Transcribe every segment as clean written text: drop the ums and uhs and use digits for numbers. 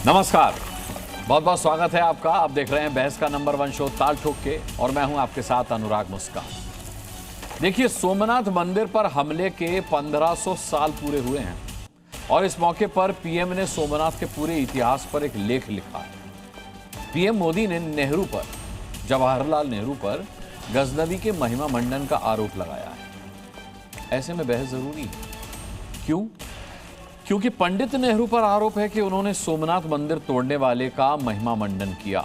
नमस्कार, बहुत बहुत स्वागत है आपका। आप देख रहे हैं बहस का नंबर 1 शो ताल ठोक के, और मैं हूं आपके साथ अनुराग मुस्कान। देखिए, सोमनाथ मंदिर पर हमले के 1500 साल पूरे हुए हैं और इस मौके पर पीएम ने सोमनाथ के पूरे इतिहास पर एक लेख लिखा है। पीएम मोदी ने नेहरू पर, जवाहरलाल नेहरू पर गजनवी के महिमा मंडन का आरोप लगाया है। ऐसे में बहस जरूरी है। क्यों? क्योंकि पंडित नेहरू पर आरोप है कि उन्होंने सोमनाथ मंदिर तोड़ने वाले का महिमा मंडन किया।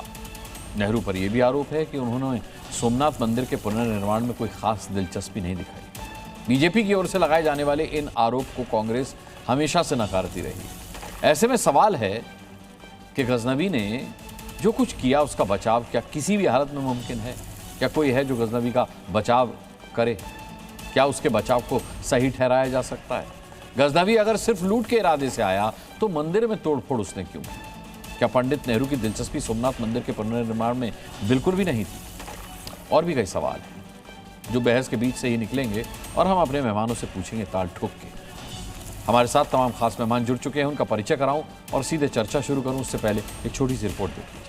नेहरू पर यह भी आरोप है कि उन्होंने सोमनाथ मंदिर के पुनर्निर्माण में कोई खास दिलचस्पी नहीं दिखाई। बीजेपी की ओर से लगाए जाने वाले इन आरोप को कांग्रेस हमेशा से नकारती रही। ऐसे में सवाल है कि गजनवी ने जो कुछ किया उसका बचाव क्या किसी भी हालत में मुमकिन है? क्या कोई है जो गजनवी का बचाव करे? क्या उसके बचाव को सही ठहराया जा सकता है? गजनवी अगर सिर्फ लूट के इरादे से आया तो मंदिर में तोड़फोड़ उसने क्यों की? क्या पंडित नेहरू की दिलचस्पी सोमनाथ मंदिर के पुनर्निर्माण में बिल्कुल भी नहीं थी? और भी कई सवाल हैं जो बहस के बीच से ही निकलेंगे और हम अपने मेहमानों से पूछेंगे ताल ठोक के। हमारे साथ तमाम खास मेहमान जुड़ चुके हैं, उनका परिचय कराऊं और सीधे चर्चा शुरू करूं उससे पहले एक छोटी सी रिपोर्ट देख लीजिए।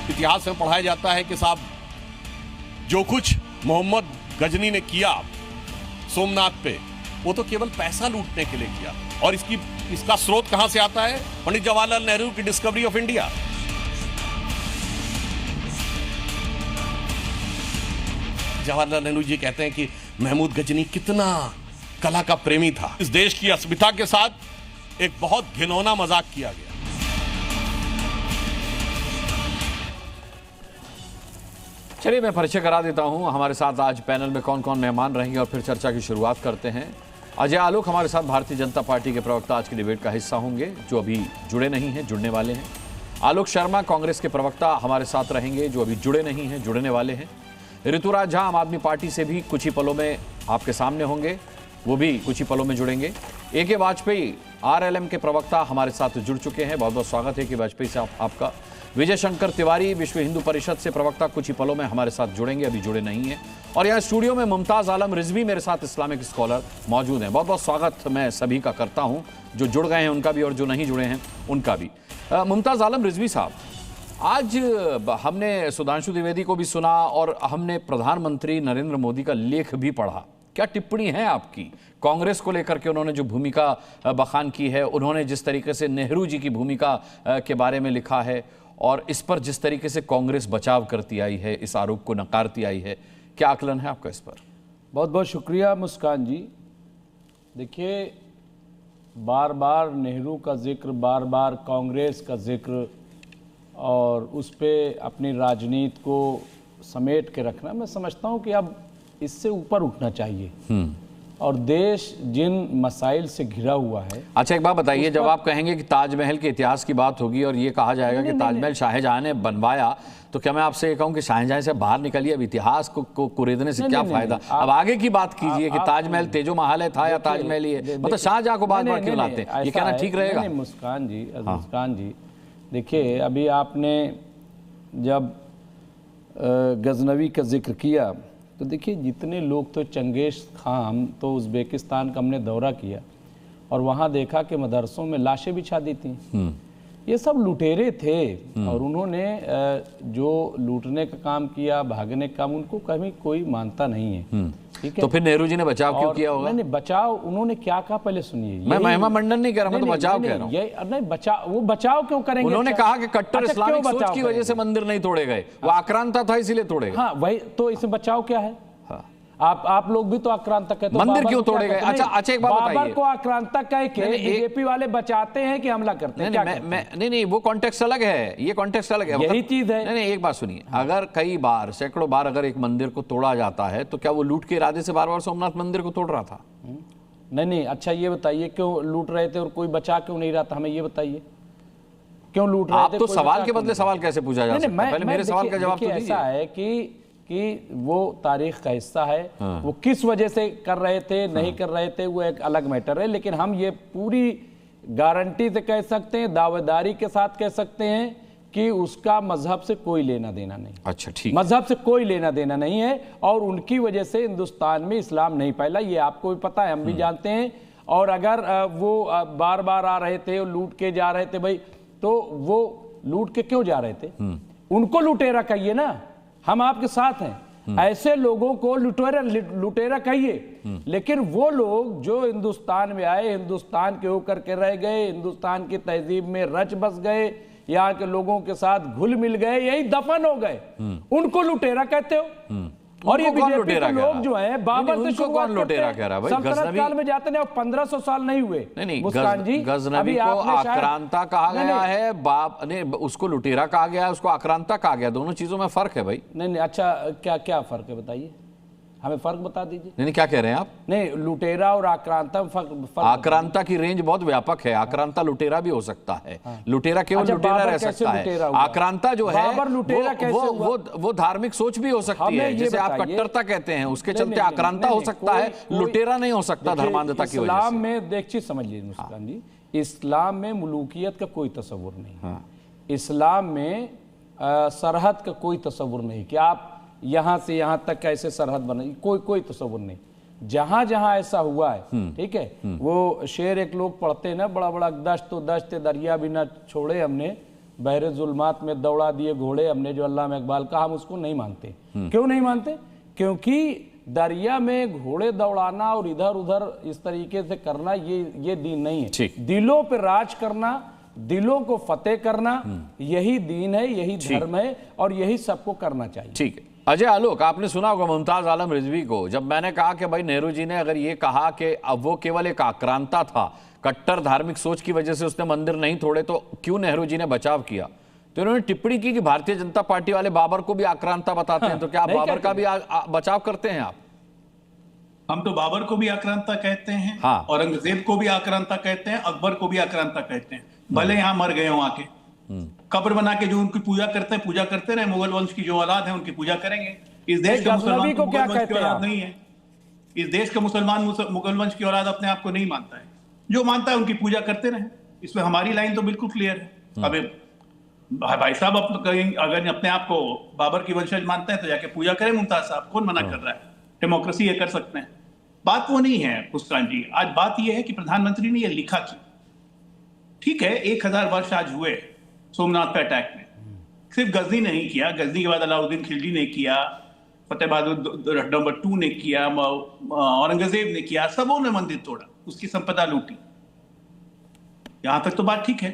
इतिहास में पढ़ाया जाता है कि साहब जो कुछ मोहम्मद गजनी ने किया सोमनाथ पे, वो तो केवल पैसा लूटने के लिए किया। और इसका स्रोत कहां से आता है? पंडित जवाहरलाल नेहरू की Discovery of India. Jawaharlal Nehru ji कहते हैं कि महमूद गजनी कितना कला का प्रेमी था। इस देश की अस्मिता के साथ एक बहुत घिनौना मजाक किया गया। चलिए मैं परिचय करा देता हूं। हमारे साथ आज पैनल में कौन कौन मेहमान रहेंगे और फिर चर्चा की शुरुआत करते हैं। अजय आलोक हमारे साथ भारतीय जनता पार्टी के प्रवक्ता आज की डिबेट का हिस्सा होंगे, जो अभी जुड़े नहीं हैं, जुड़ने वाले हैं। आलोक शर्मा कांग्रेस के प्रवक्ता हमारे साथ रहेंगे, जो अभी जुड़े नहीं हैं, जुड़ने वाले हैं। ऋतुराज झा आम आदमी पार्टी से भी कुछ ही पलों में आपके सामने होंगे, वो भी कुछ ही पलों में जुड़ेंगे। ए.के. वाजपेयी आरएलएम के प्रवक्ता हमारे साथ जुड़ चुके हैं, बहुत बहुत स्वागत है कि वाजपेयी साहब आपका। विजय शंकर तिवारी विश्व हिंदू परिषद से प्रवक्ता कुछ ही पलों में हमारे साथ जुड़ेंगे, अभी जुड़े नहीं हैं। और यहाँ स्टूडियो में मुमताज आलम रिजवी मेरे साथ इस्लामिक स्कॉलर मौजूद हैं। बहुत बहुत स्वागत मैं सभी का करता हूँ, जो जुड़ गए हैं उनका भी और जो नहीं जुड़े हैं उनका भी। मुमताज आलम रिजवी साहब, आज हमने सुधांशु द्विवेदी को भी सुना और हमने प्रधानमंत्री नरेंद्र मोदी का लेख भी पढ़ा। क्या टिप्पणी है आपकी कांग्रेस को लेकर के? उन्होंने जो भूमिका बखान की है, उन्होंने जिस तरीके से नेहरू जी की भूमिका के बारे में लिखा है और इस पर जिस तरीके से कांग्रेस बचाव करती आई है, इस आरोप को नकारती आई है, क्या आकलन है आपका इस पर? बहुत बहुत शुक्रिया मुस्कान जी। देखिए, बार बार नेहरू का जिक्र, बार बार कांग्रेस का जिक्र और उस पे अपनी राजनीति को समेट के रखना, मैं समझता हूँ कि अब इससे ऊपर उठना चाहिए। और देश जिन मसाइल से घिरा हुआ है। अच्छा, एक बात बताइए, जब आप कहेंगे कि ताजमहल के इतिहास की बात होगी और ये कहा जाएगा कि ताजमहल शाहजहां ने बनवाया, तो क्या मैं आपसे ये कहूं कि शाहजहां से बाहर निकलिए? अब इतिहास को कुरेदने से क्या फायदा? अब आगे की बात कीजिए कि ताजमहल तेजो महल है था या ताजमहल ही है, मतलब शाहजहां को बार बार क्यों लाते हैं? ये कहना ठीक रहेगा? मुस्कान जी, देखिए, अभी आपने जब गजनवी का जिक्र किया तो देखिए, जितने लोग, तो चंगेज खां, हम तो उज़्बेकिस्तान का हमने दौरा किया और वहाँ देखा कि मदरसों में लाशें बिछा दी थी। ये सब लुटेरे थे और उन्होंने जो लूटने का काम किया, भागने का काम, उनको कभी कोई मानता नहीं है। ठीक है, तो फिर नेहरू जी ने बचाव क्यों किया होगा? नहीं, बचाव उन्होंने क्या कहा पहले सुनिए। मैं महिमा मंडन नहीं कह रहा, मैं तो बचाव कह रहा हूँ। नहीं, बचाव, वो बचाव क्यों करेंगे? उन्होंने कहा कि कट्टर इस्लामिक सोच की वजह से मंदिर नहीं तोड़े गए, वो आक्रांता था इसीलिए तोड़े गए। हाँ, वही तो, इसमें बचाव क्या है? आप लोग भी तो आक्रांतक है, तो मंदिर क्यों तोड़े गए? अच्छा, एक बात बताइए, बाबर को आक्रांतक कह के बीजेपी वाले बचाते हैं कि हमला करते हैं? नहीं, वो कॉन्टेक्स्ट अलग है, ये कॉन्टेक्स्ट अलग है, यही चीज है। नहीं, एक बात सुनिए, अगर कई बार, सैकड़ों बार अगर एक मंदिर को तोड़ा जाता है तो क्या वो लूट के इरादे से बार बार सोमनाथ मंदिर को तोड़ रहा था? नहीं, अच्छा ये बताइए, क्यों लूट रहे थे और कोई बचा क्यों नहीं रहा था? हमें ये बताइए, क्यों लूट रहे थे? आप तो सवाल के बदले सवाल कैसे पूछा जा सकता है? पहले मेरे सवाल का जवाब तो दीजिए। ऐसा है कि कि वो तारीख का हिस्सा है। वो किस वजह से कर रहे थे नहीं कर रहे थे वो एक अलग मैटर है, लेकिन हम ये पूरी गारंटी से कह सकते हैं, दावेदारी के साथ कह सकते हैं कि उसका मजहब से कोई लेना देना नहीं। अच्छा, ठीक। मजहब से कोई लेना देना नहीं है और उनकी वजह से हिंदुस्तान में इस्लाम नहीं फैला, ये आपको भी पता है, हम भी जानते हैं। और अगर वो बार बार आ रहे थे और लूट के जा रहे थे भाई, तो वो लूट के क्यों जा रहे थे? उनको लुटेरा कहिए ना, हम आपके साथ हैं। ऐसे लोगों को लुटेरा कहिए, लेकिन वो लोग जो हिंदुस्तान में आए, हिंदुस्तान के होकर के रह गए, हिंदुस्तान की तहजीब में रच बस गए, यहाँ के लोगों के साथ घुल मिल गए, यही दफन हो गए, उनको लुटेरा कहते हो। और ये बीजेपी के लोग जो हैं बाबर से शुरुआत लुटेरा कह रहा है भाई, सल्तनत काल में जाते हैं, 1500 साल नहीं हुए। नहीं, मुस्कान जी, गजनवी को आक्रांता कहा गया है, बाप ने उसको लुटेरा कहा गया है, उसको आक्रांता कहा गया, दोनों चीजों में फर्क है भाई। नहीं, अच्छा, क्या फर्क है बताइए, हमें फर्क बता दीजिए। नहीं, क्या कह रहे हैं आप? नहीं, लुटेरा और आक्रांता में फर्क आक्रांता की रेंज बहुत व्यापक है, आक्रांता लुटेरा भी हो सकता है। लुटेरा केवल लुटेरा रह सकता है, आक्रांता जो है वो धार्मिक सोच भी हो सकती है, जैसे आप कट्टरता कहते हैं, उसके चलते आक्रांता हो सकता है, लुटेरा नहीं हो सकता धर्मांधता की वजह से। इस्लाम में एक चीज समझ लीजिए मुस्कान जी, इस्लाम में मुलूकियत का कोई तस्वुर नहीं। इस्लाम में सरहद का कोई तस्वुर नहीं कि आप यहां से यहां तक कैसे सरहद बने, कोई तस्वुर नहीं। जहां जहां ऐसा हुआ है, ठीक है, वो शेर एक लोग पढ़ते हैं ना, बड़ा बड़ा दश्त दरिया भी ना छोड़े हमने, बहरे जुल्मात में दौड़ा दिए घोड़े हमने, जो अल्लामा इकबाल का, हम उसको नहीं मानते। क्यों नहीं मानते? क्योंकि दरिया में घोड़े दौड़ाना और इधर उधर इस तरीके से करना ये दीन नहीं है। दिलों पे राज करना, दिलों को फतेह करना, यही दीन है, यही धर्म है और यही सबको करना चाहिए। ठीक है। अजय आलोक, आपने सुना होगा मुमताज आलम रिजवी को, जब मैंने कहा कि भाई नेहरू जी ने अगर ये कहा कि अब वो केवल एक आक्रांता था, कट्टर धार्मिक सोच की वजह से उसने मंदिर नहीं तोड़े, तो क्यों नेहरू जी ने बचाव किया? तो इन्होंने टिप्पणी की कि भारतीय जनता पार्टी वाले बाबर को भी आक्रांता बताते हैं, तो क्या आप बाबर का भी बचाव करते हैं आप? हम तो बाबर को भी आक्रांता कहते हैं, औरंगजेब को भी आक्रांता कहते हैं, अकबर को भी आक्रांता कहते हैं, भले यहां मर गए हो आके। कब्र बना के जो उनकी पूजा करते रहे, मुगल वंश की जो औलाद है उनकी पूजा करेंगे। इस देश का मुसलमान को मुगल वंश की औलाद नहीं है, इस देश का मुसलमान मुगल वंश की औलाद अपने आप को नहीं मानता है, जो मानता है उनकी पूजा करते रहे। इसमें हमारी लाइन तो बिल्कुल क्लियर है। अब भाई साहब अगर अपने आप को बाबर की वंशज मानते हैं तो जाके पूजा करें मुमताज साहब, कौन मना कर रहा है? डेमोक्रेसी ये कर सकते हैं। बात वो नहीं है मुस्कान जी, आज बात ये है कि प्रधानमंत्री ने ये लिखा क्यों। ठीक है, 1000 वर्ष आज हुए सोमनाथ पे अटैक में, सिर्फ गजनी ने नहीं किया, गजनी के बाद अलाउद्दीन खिलजी ने किया, फतेह बहादुर नंबर 2 ने किया, औरंगजेब ने किया, सबों ने मंदिर तोड़ा, उसकी संपदा लूटी। यहां तक तो बात ठीक है।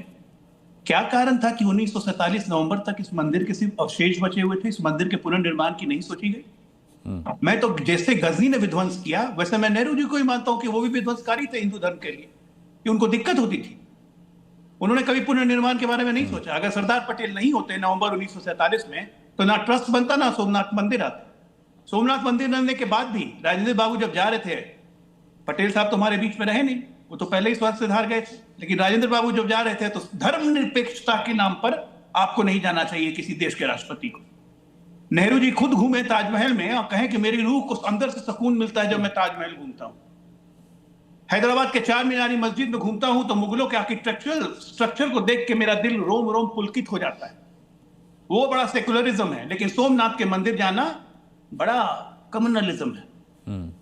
क्या कारण था कि 1947 नवंबर तक इस मंदिर के सिर्फ अवशेष बचे हुए थे? इस मंदिर के पुनर्निर्माण की नहीं सोची गई? मैं तो जैसे गजनी ने विध्वंस किया, वैसे मैं नेहरू जी को ही मानता हूं कि वो भी विध्वंसकारी थे हिंदू धर्म के लिए, कि उनको दिक्कत होती थी। उन्होंने कभी पुनर्निर्माण के बारे में नहीं सोचा। अगर सरदार पटेल नहीं होते नवंबर 1947 में, तो ना ट्रस्ट बनता ना सोमनाथ मंदिर आता। सोमनाथ मंदिर बनने के बाद भी राजेंद्र बाबू जब जा रहे थे, पटेल साहब तो हमारे बीच में रहे नहीं, वो तो पहले ही स्वर्ग से धार गए थे, लेकिन राजेंद्र बाबू जब जा रहे थे तो धर्मनिरपेक्षता के नाम पर आपको नहीं जाना चाहिए किसी देश के राष्ट्रपति को। नेहरू जी खुद घूमे ताजमहल में और कहें कि मेरी रूह को अंदर से सुकून मिलता है जब मैं ताजमहल घूमता हूं। हैदराबाद के चार मीनारी मस्जिद में घूमता हूं तो मुगलों के आर्किटेक्चरल स्ट्रक्चर को देख के मेरा दिल रोम रोम पुलकित हो जाता है। वो बड़ा सेकुलरिज्म है, लेकिन सोमनाथ के मंदिर जाना बड़ा कम्युनलिज्म है।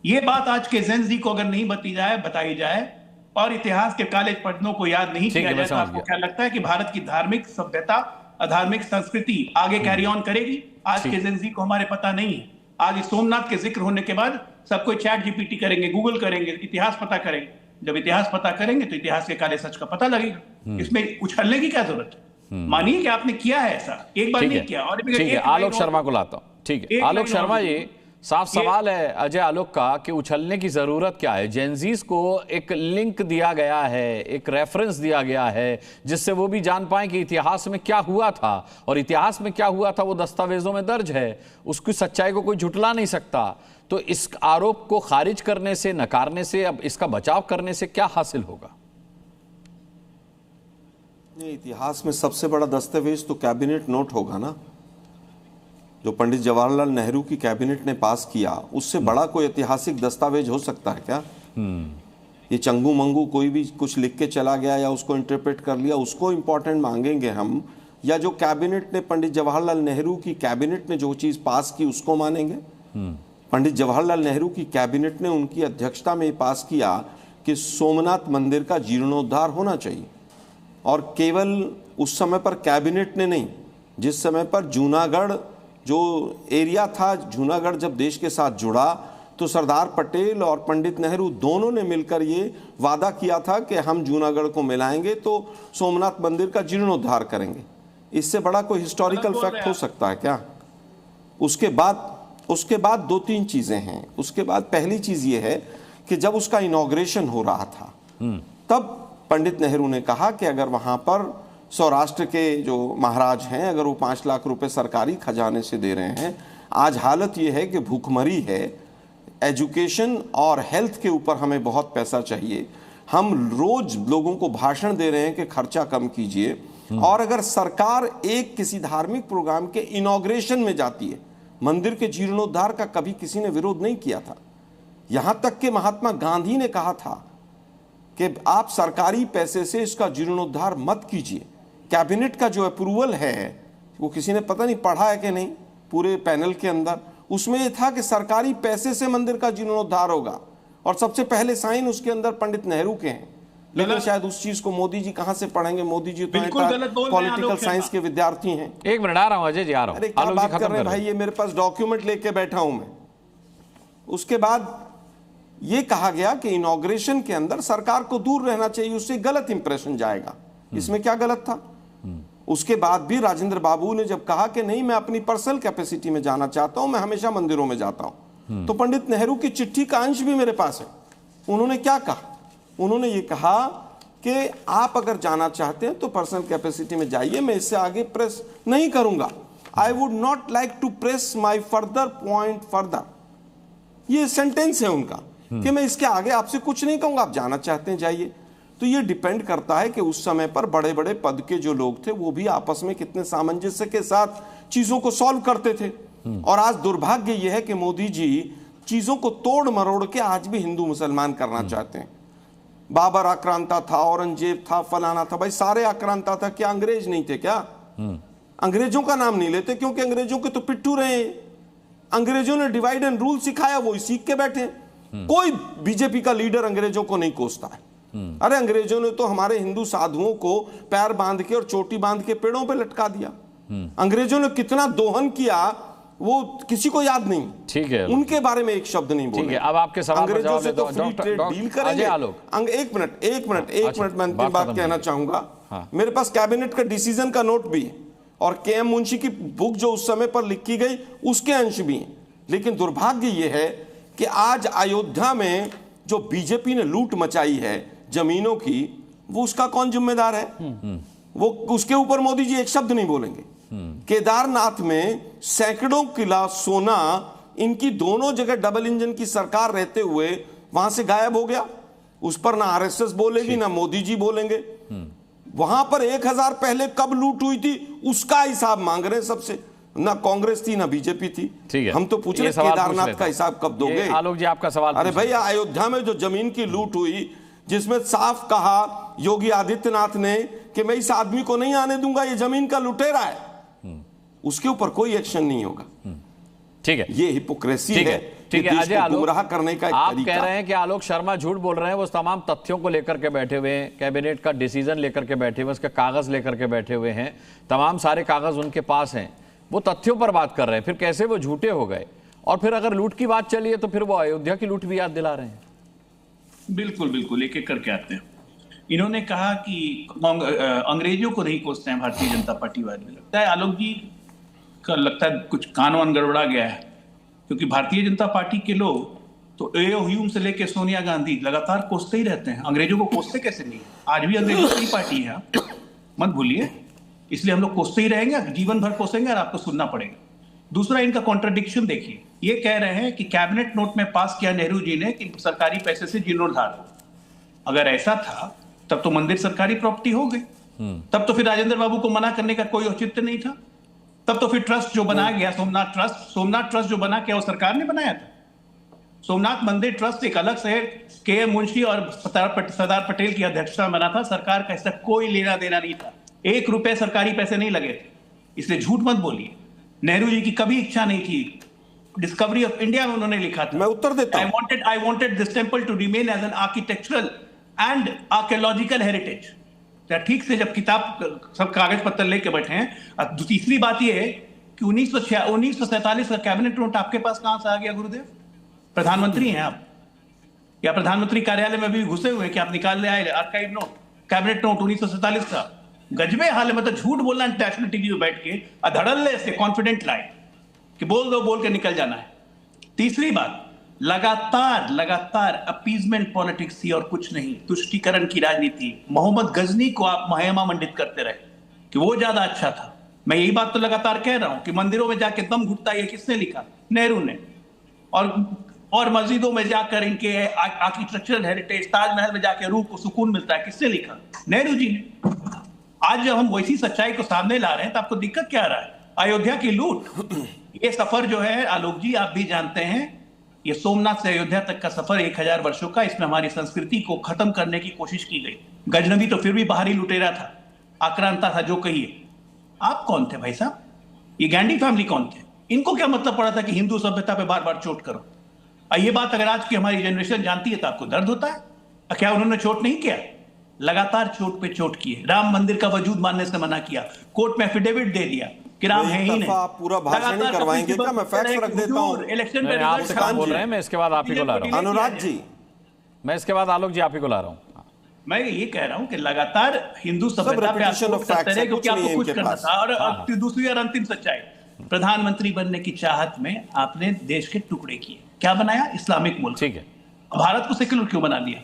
ये बात आज के जेन ज़ी को अगर नहीं बताई जाए और इतिहास के कॉलेज पढ़नों को याद नहीं किया जाए, तो आपको क्या लगता है कि भारत की धार्मिक सभ्यता, अधार्मिक संस्कृति आगे कैरी ऑन करेगी? आज के जेन ज़ी को हमारे पता नहीं है। आज इस सोमनाथ के जिक्र होने के बाद सब कोई चैट जीपीटी करेंगे, गूगल करेंगे, इतिहास पता करेंगे। जब इतिहास पता करेंगे तो इतिहास के काले सच का पता लगेगा। इसमें उछलने की क्या जरूरत है? मानिए कि आपने किया है ऐसा, एक बार नहीं किया। और ठीक है, आलोक शर्मा को लाता हूं। ठीक है आलोक शर्मा जी, साफ सवाल है अजय आलोक का कि उछलने की जरूरत क्या है? जेनजीज को एक लिंक दिया गया है, एक रेफरेंस दिया गया है, जिससे वो भी जान पाए कि इतिहास में क्या हुआ था, और इतिहास में क्या हुआ था वो दस्तावेजों में दर्ज है, उसकी सच्चाई को कोई झुटला नहीं सकता। तो इस आरोप को खारिज करने से, नकारने से, अब इसका बचाव करने से क्या हासिल होगा? इतिहास में सबसे बड़ा दस्तावेज तो कैबिनेट नोट होगा ना। जो पंडित जवाहरलाल नेहरू की कैबिनेट ने पास किया, उससे बड़ा कोई ऐतिहासिक दस्तावेज हो सकता है क्या? ये चंगू मंगू कोई भी कुछ लिख के चला गया या उसको इंटरप्रेट कर लिया, उसको इम्पोर्टेंट मांगेंगे हम, या जो कैबिनेट ने, पंडित जवाहरलाल नेहरू की कैबिनेट ने जो चीज़ पास की उसको मानेंगे? पंडित जवाहरलाल नेहरू की कैबिनेट ने उनकी अध्यक्षता में पास किया कि सोमनाथ मंदिर का जीर्णोद्धार होना चाहिए, और केवल उस समय पर कैबिनेट ने नहीं, जिस समय पर जूनागढ़ जो एरिया था, जूनागढ़ जब देश के साथ जुड़ा तो सरदार पटेल और पंडित नेहरू दोनों ने मिलकर ये वादा किया था कि हम जूनागढ़ को मिलाएंगे तो सोमनाथ मंदिर का जीर्णोद्धार करेंगे। इससे बड़ा कोई हिस्टोरिकल फैक्ट हो सकता है क्या? उसके बाद दो तीन चीजें हैं। उसके बाद पहली चीज ये है कि जब उसका इनॉग्रेशन हो रहा था तब पंडित नेहरू ने कहा कि अगर वहां पर सौराष्ट्र के जो महाराज हैं, अगर वो 5 लाख रुपए सरकारी खजाने से दे रहे हैं, आज हालत ये है कि भूखमरी है, एजुकेशन और हेल्थ के ऊपर हमें बहुत पैसा चाहिए, हम रोज लोगों को भाषण दे रहे हैं कि खर्चा कम कीजिए, और अगर सरकार एक किसी धार्मिक प्रोग्राम के इनॉग्रेशन में जाती है, मंदिर के जीर्णोद्धार का कभी किसी ने विरोध नहीं किया था। यहां तक कि महात्मा गांधी ने कहा था कि आप सरकारी पैसे से इसका जीर्णोद्धार मत कीजिए। कैबिनेट का जो अप्रूवल है, वो किसी ने पता नहीं पढ़ा है कि नहीं, पूरे पैनल के अंदर उसमें यह था कि सरकारी पैसे से मंदिर का जीर्णोद्धार होगा, और सबसे पहले साइन उसके अंदर पंडित नेहरू के हैं। लेकिन शायद उस चीज को मोदी जी कहां से पढ़ेंगे? मोदी जी तो पॉलिटिकल साइंस के विद्यार्थी हैं। एक मिनट, आ रहा हूं अजय जी, आ रहा हूं। अरे क्या बात कर रहे हैं भाई, ये मेरे पास डॉक्यूमेंट लेके बैठा हूं मैं। उसके बाद ये कहा गया कि इनॉग्रेशन के अंदर सरकार को दूर रहना चाहिए, उससे गलत इंप्रेशन जाएगा। इसमें क्या गलत था? उसके बाद भी राजेंद्र बाबू ने जब कहा कि नहीं, मैं अपनी पर्सनल कैपेसिटी में जाना चाहता हूं, मैं हमेशा मंदिरों में जाता हूं, तो पंडित नेहरू की चिट्ठी का अंश भी मेरे पास है। उन्होंने क्या कहा? उन्होंने ये कहा कि आप अगर जाना चाहते हैं तो पर्सनल कैपेसिटी में जाइए, मैं इससे आगे प्रेस नहीं करूंगा। I would not like to press my further point further. ये सेंटेंस है उनका कि मैं इसके आगे आपसे कुछ नहीं कहूंगा, आप जाना चाहते हैं जाइए। तो ये डिपेंड करता है कि उस समय पर बड़े बड़े पद के जो लोग थे वो भी आपस में कितने सामंजस्य के साथ चीजों को सॉल्व करते थे। और आज दुर्भाग्य यह है कि मोदी जी चीजों को तोड़ मरोड़ के आज भी हिंदू मुसलमान करना चाहते हैं। बाबर आक्रांता था, औरंगजेब था, फलाना था, भाई सारे आक्रांता था, क्या अंग्रेज नहीं थे क्या? अंग्रेजों का नाम नहीं लेते क्योंकि अंग्रेजों के तो पिट्ठू रहे। अंग्रेजों ने डिवाइड एंड रूल सिखाया, वो सीख के बैठे। कोई बीजेपी का लीडर अंग्रेजों को नहीं कोसता है। अरे अंग्रेजों ने तो हमारे हिंदू साधुओं को पैर बांध के और चोटी बांध के पेड़ों पे लटका दिया। अंग्रेजों ने कितना दोहन किया वो किसी को याद नहीं। ठीक है, उनके बारे में एक शब्द नहीं बोले। ठीक है, अब आपके सवाल पर जवाब से तो फ्री ट्रेड डील करेंगे। एक मिनट मैं अंतिम बात कहना चाहूंगा। मेरे पास कैबिनेट का डिसीजन का नोट भी है और के.एम. मुंशी की बुक जो उस समय पर लिखी गई उसके अंश भी हैं। लेकिन दुर्भाग्य यह है कि आज अयोध्या में जो बीजेपी ने लूट मचाई है जमीनों की, वो उसका कौन जिम्मेदार है? वो उसके ऊपर मोदी जी एक शब्द नहीं बोलेंगे। केदारनाथ में सैकड़ों किला सोना इनकी दोनों जगह डबल इंजन की सरकार रहते हुए वहां से गायब हो गया। उस पर ना आरएसएस बोलेगी ना मोदी जी बोलेंगे। वहां पर 1000 पहले कब लूट हुई थी उसका हिसाब मांग रहे हैं सबसे। ना कांग्रेस थी ना बीजेपी थी। ठीक है, हम तो पूछ रहे केदारनाथ का हिसाब कब दोगे? आलोक जी आपका सवाल। अरे भैया, अयोध्या में जो जमीन की लूट हुई जिसमें साफ कहा योगी आदित्यनाथ ने कि मैं इस आदमी को नहीं आने दूंगा, ये जमीन का लुटेरा है, उसके ऊपर कोई एक्शन नहीं होगा। ठीक है, ये हिपोक्रेसी है। ठीक है अजय, गुमराह करने का आप कह रहे हैं कि आलोक शर्मा झूठ बोल रहे हैं, वो तमाम तथ्यों को लेकर के बैठे हुए हैं, कैबिनेट का डिसीजन लेकर के बैठे हुए, उसके कागज लेकर के बैठे हुए हैं, तमाम सारे कागज उनके पास हैं, वो तथ्यों पर बात कर रहे हैं, फिर कैसे वो झूठे हो गए? और फिर अगर लूट की बात चली है तो फिर वो अयोध्या की लूट भी याद दिला रहे हैं। बिल्कुल बिल्कुल, एक एक करके आते हैं। इन्होंने कहा कि अंग्रेजों को नहीं कोसते हैं भारतीय जनता पार्टी वाले। लगता है आलोक जी का लगता है कुछ कान वान गड़बड़ा गया है, क्योंकि भारतीय जनता पार्टी के लोग तो एओ ह्यूम से लेके सोनिया गांधी लगातार कोसते ही रहते हैं। अंग्रेजों को कोसते कैसे नहीं? आज भी अंग्रेजों की पार्टी है, मत भूलिए। इसलिए हम लोग कोसते ही रहेंगे, जीवन भर कोसेंगे और आपको सुनना पड़ेगा। दूसरा, इनका कॉन्ट्रडिक्शन देखिए। ये कह रहे हैं कि कैबिनेट नोट में पास किया नेहरू जी ने कि सरकारी पैसे से जीर्णोद्धार हो। अगर ऐसा था तब तो मंदिर सरकारी प्रॉपर्टी हो गई, तब तो फिर राजेंद्र बाबू को मना करने का कोई औचित्य नहीं था। तब तो फिर ट्रस्ट जो बनाया गया सोमनाथ ट्रस्ट जो बना क्या वो सरकार ने बनाया था? सोमनाथ मंदिर ट्रस्ट एक अलग से के.एम. मुंशी और सरदार पटेल की अध्यक्षता में बना था। सरकार का इससे कोई लेना देना नहीं था, 1 रुपए सरकारी पैसे नहीं लगे थे, इसलिए झूठ मत बोलिए। नेहरू जी की कभी इच्छा नहीं थी, डिस्कवरी ऑफ इंडिया में उन्होंने लिखा था, मैं उत्तर देता हूं, I wanted this temple to remain as an architectural and archaeological heritage. ठीक से जब किताब सब कागज पत्तर लेके बैठे हैं। तीसरी बात यह है कि 1947 का कैबिनेट नोट आपके पास कहां से आ गया गुरुदेव? प्रधानमंत्री हैं आप, या प्रधानमंत्री कार्यालय में भी घुसे हुए कि आप निकाल ले आए आर्काइव नोट, कैबिनेट नोट 1947 का? गजबे हाल में तो झूठ बोलना नेशनल टीवी में बैठ के अधड़ल्ले से कॉन्फिडेंट लाइन कि बोल के निकल जाना है। तीसरी बात, लगातार अपीजमेंट पॉलिटिक्स थी और कुछ नहीं, तुष्टीकरण की राजनीति। मोहम्मद गजनी को आप महिमा मंडित करते रहे कि वो ज्यादा अच्छा था। मैं यही बात तो लगातार कह रहा हूं कि मंदिरों में जाके दम घुटता है किसने लिखा? नेहरू ने। और मस्जिदों में जाकर इनके आर्किटेक्चरल हेरिटेज, ताजमहल में जाकर रूह को सुकून मिलता है, किसने लिखा? नेहरू जी ने। आज जब हम वैसी सच्चाई को सामने ला रहे हैं तो आपको दिक्कत क्या आ रहा है? अयोध्या की लूट, ये सफर जो है आलोक जी आप भी जानते हैं, ये सोमनाथ से अयोध्या तक का सफर 1000 वर्षों का, इसमें हमारी संस्कृति को खत्म करने की कोशिश की गई। गजनबी तो फिर भी बाहरी लुटेरा था, आक्रांता था, जो कहिए। आप कौन थे भाई साहब? ये गांधी फैमिली कौन थे? इनको क्या मतलब पड़ा था कि हिंदू सभ्यता पे बार बार चोट करो? ये बात अगर आज की हमारी जनरेशन जानती है तो आपको दर्द होता है। क्या उन्होंने चोट नहीं किया? लगातार चोट पे चोट किए। राम मंदिर का वजूद मानने से मना किया, कोर्ट में एफिडेविट दे दिया कि राम है ही नहीं। आप पूरा भाषण नहीं करवाएंगे क्या? मैं फैक्ट्स रख देता हूं। इलेक्शन में आपसे काम बोल रहे हैं, मैं इसके बाद आप ही को ला रहा हूं। अनुराग जी, मैं इसके बाद आलोक जी आप ही को ला रहा हूं। मैं ये कह रहा हूं कि लगातार हिंदू सभ्यता पे आप करते रहे क्योंकि आपको कुछ करना था। और दूसरी और अंतिम सच्चाई, प्रधानमंत्री बनने की चाहत में आपने देश के टुकड़े किए। क्या बनाया? इस्लामिक मुल्क। ठीक है, भारत को सेक्युलर क्यों बना दिया?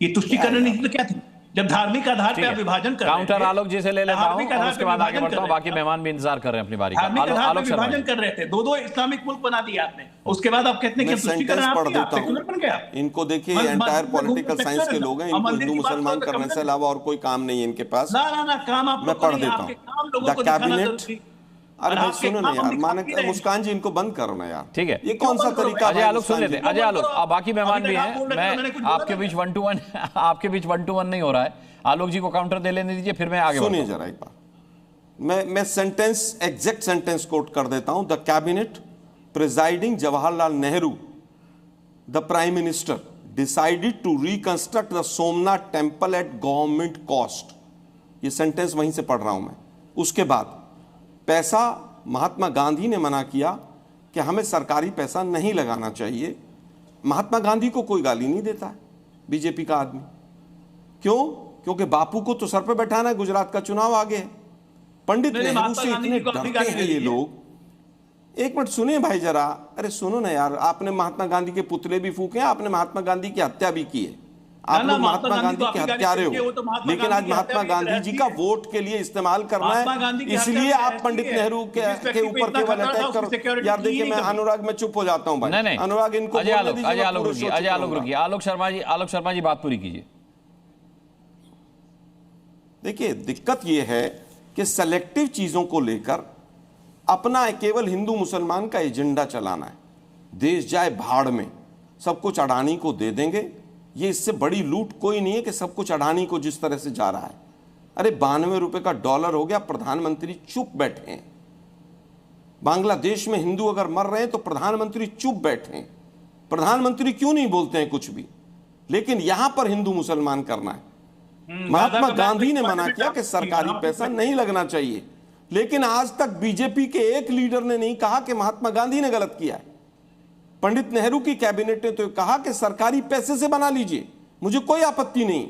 ये तुष्टीकरण नीति तो क्या थी? जब धार्मिक आधार पे आप विभाजन कर रहे थे, काउंटर आलोक जी से ले लेता हूं और उसके बाद आगे बढ़ता हूं। बाकी मेहमान भी इंतजार कर रहे हैं अपनी बारी का। आलोक विभाजन कर रहे थे, दो इस्लामिक मुल्क बना दिया आपने। उसके बाद आप कहते हैं कि तुष्टीकरण सेक्युलर बन गया। इनको देखिए, एंटायर पॉलिटिकल साइंस के लोग हैं, इनको हिंदू मुसलमान करने से अलावा और कोई काम नहीं है इनके पास। ना काम आप मैं पढ़ देता हूं। द कैबिनेट, अरे भाई सुनो ना यार, मानक मुस्कान जी इनको बंद करो ना यार। ठीक है, ये कौन सा तरीका? अजय आलोक सुन लेते हैं। अजय आलोक, बाकी मेहमान भी हैं, मैं आपके बीच 1 to 1 आपके बीच 1 to 1 नहीं हो रहा है। आलोक जी को काउंटर दे लेने दीजिए, फिर मैं आगे सुनिए जरा एक बार। मैं सेंटेंस, एग्जैक्ट सेंटेंस कोट कर देता हूं। The cabinet presiding Jawaharlal Nehru, the prime minister, decided to reconstruct the Somnath temple at government cost. ये सेंटेंस वहीं से पढ़ रहा हूं मैं। उसके बाद पैसा, महात्मा गांधी ने मना किया कि हमें सरकारी पैसा नहीं लगाना चाहिए। महात्मा गांधी को कोई गाली नहीं देता है बीजेपी का आदमी। क्यों? क्योंकि बापू को तो सर पे बैठाना है, गुजरात का चुनाव आगे है। पंडित नेहरू से इतने डरते हैं ये लोग। एक मिनट सुनिए भाई जरा, अरे सुनो ना यार, आपने महात्मा गांधी के पुतले भी फूके, आपने महात्मा गांधी की हत्या भी की है। आप लोग महात्मा गांधी के हत्यारे हो, लेकिन आज महात्मा गांधी जी का वोट के लिए इस्तेमाल करना है, इसलिए आप पंडित नेहरू के ऊपर केवल अटैक करो। यार देखिए, मैं अनुराग में चुप हो जाता हूं भाई। नहीं, अनुराग इनको अजय आलोक रुकिए। आलोक शर्मा जी बात पूरी कीजिए। देखिए, दिक्कत यह है कि सेलेक्टिव चीजों को लेकर अपना केवल हिंदू मुसलमान का एजेंडा चलाना है। देश जाए भाड़ में, सब कुछ अडानी को दे देंगे। ये इससे बड़ी लूट कोई नहीं है कि सब कुछ अडानी को जिस तरह से जा रहा है। अरे 92 रुपए का डॉलर हो गया, प्रधानमंत्री चुप बैठे हैं। बांग्लादेश में हिंदू अगर मर रहे हैं तो प्रधानमंत्री चुप बैठे हैं। प्रधानमंत्री क्यों नहीं बोलते हैं कुछ भी? लेकिन यहां पर हिंदू मुसलमान करना है। महात्मा गांधी ने मना किया कि सरकारी पैसा नहीं लगना चाहिए, लेकिन आज तक बीजेपी के एक लीडर ने नहीं कहा कि महात्मा गांधी ने गलत किया है। पंडित नेहरू की कैबिनेट ने तो कहा कि सरकारी पैसे से बना लीजिए, मुझे कोई आपत्ति नहीं,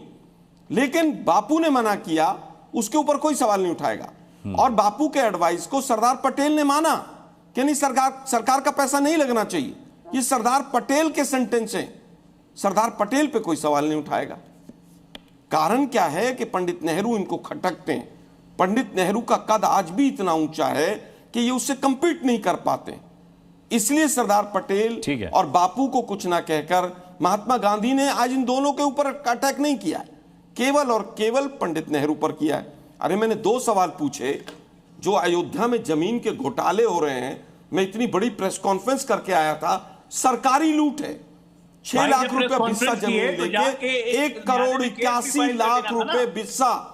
लेकिन बापू ने मना किया, उसके ऊपर कोई सवाल नहीं उठाएगा। और बापू के एडवाइस को सरदार पटेल ने माना कि नहीं, सरकार का पैसा नहीं लगना चाहिए। ये सरदार पटेल के सेंटेंस हैं, सरदार पटेल पे कोई सवाल नहीं उठाएगा। कारण क्या है कि पंडित नेहरू इनको खटकते हैं। पंडित नेहरू का कद आज भी इतना ऊंचा है कि ये उससे कंपीट नहीं कर पाते, इसलिए सरदार पटेल और बापू को कुछ ना कहकर महात्मा गांधी ने आज इन दोनों के ऊपर अटैक नहीं किया है, केवल और केवल पंडित नेहरू पर किया है। अरे मैंने 2 सवाल पूछे, जो अयोध्या में जमीन के घोटाले हो रहे हैं, मैं इतनी बड़ी प्रेस कॉन्फ्रेंस करके आया था, सरकारी लूट है। 6 लाख रुपए बिस्सा जमीन लेके 1,81,00,000 बिस्सा,